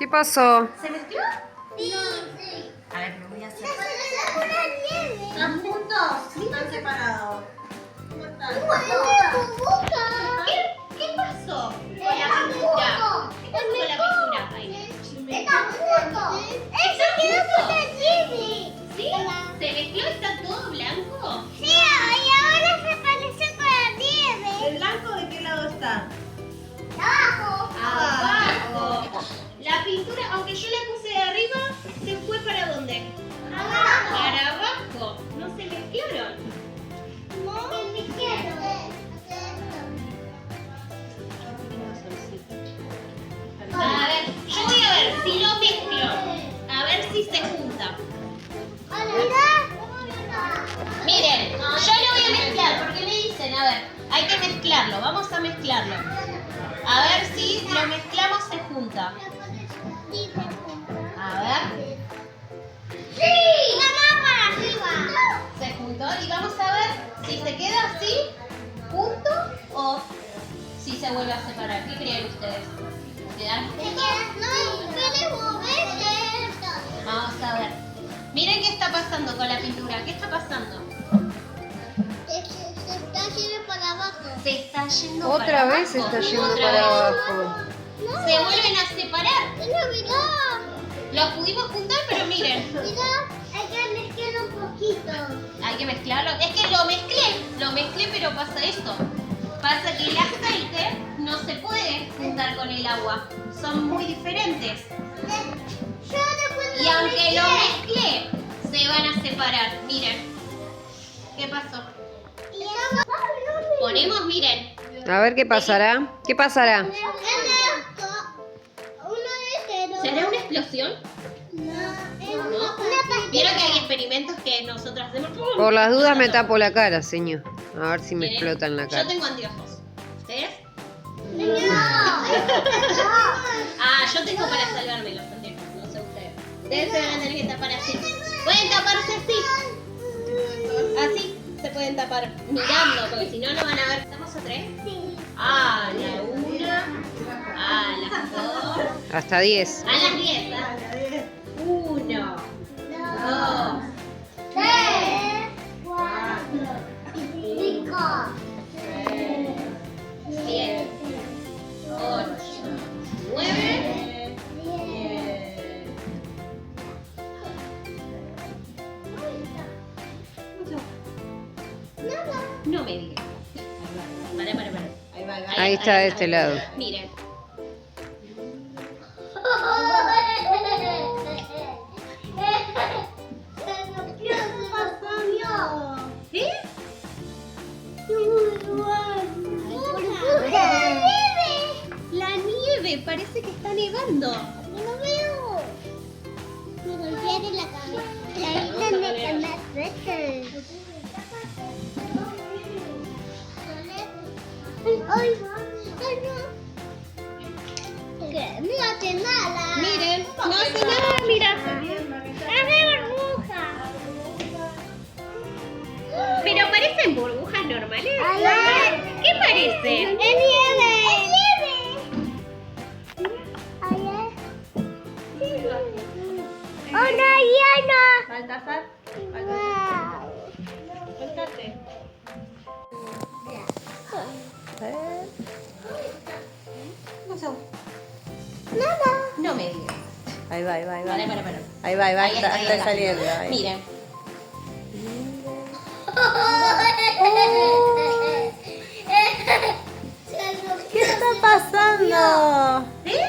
pasó? ¿Se mezcló? Sí. A ver, lo voy a hacer. ¿Están juntos? ¿Están separados? ¿Cómo están? ¿Qué pasó con la pintura? ¿Qué pasó con la pintura? Ahí. ¡Eso quedó con la nieve! ¿Sí? ¿Se mezcló? ¿Está todo blanco? Sí, y ahora se parece con la nieve. ¿El blanco de qué lado está? ¡Abajo! Abajo. La pintura, aunque yo la puse de arriba, ¿se fue para dónde? ¡Abajo! Para abajo. No se mezclaron. No, me quiero. A ver, yo voy a ver si lo mezclo. A ver si se junta. Miren, yo lo voy a mezclar porque me dicen, a ver, hay que mezclarlo, vamos a mezclarlo. A ver si lo mezclamos se junta. A ver, ¡Sí! ¡Mamá para arriba! se juntó y vamos a ver si se queda así, junto o si se vuelve a separar. ¿Qué creen ustedes? ¿Quedan juntos? No, quiere moverse. Vamos a ver. Miren qué está pasando con la pintura. ¿Qué está pasando? Se está yendo para abajo. Se está yendo Otra para vez se abajo. está yendo Otra para vez. abajo. Se vuelven a separar. No, mirá. Los pudimos juntar, pero miren. Mirá, hay que mezclar un poquito. Hay que mezclarlo. Es que lo mezclé, pero pasa esto. Pasa que el aceite no se puede juntar con el agua. Son muy diferentes. Yo después Y aunque lo mezclé, se van a separar. Miren. ¿Qué pasó? Ponemos, miren. A ver qué pasará. ¿Qué pasará? ¿Será una explosión? Vieron que hay experimentos que nosotros hacemos. ¡Pum! Por las dudas me tapo la cara, señor. A ver si me ¿Quieren? explota en la Yo cara. tengo anteojos. ¿Ustedes? Ah, yo tengo para salvarme los anteojos, no sé ustedes. Ustedes se van a tener que tapar así. Pueden taparse así. Así se pueden tapar mirando, porque si no, no van a ver. ¿Estamos a 3? A la 1, a las 2, Hasta 10. a las 10. 1, 2, 7, 8, 9. No me digas. Para. Ahí va, ahí va. Ahí está de este lado. Miren. ¿Eh? La nieve, parece que está nevando. Mírate nada. Miren, no hace nada, mira. Hace burbuja. Pero parecen burbujas normales. Ay. ¿Qué parece? ¡Es nieve! ¡Es nieve! ¡Hola, Diana! Falta sal. Falta Wow. sal. Suéltate. Nada. No me digas. Ahí va, ahí va, ahí va. Para. Ahí va, ahí va. Ahí Está saliendo. Ahí. Miren. ¿Qué está pasando? ¿Eh?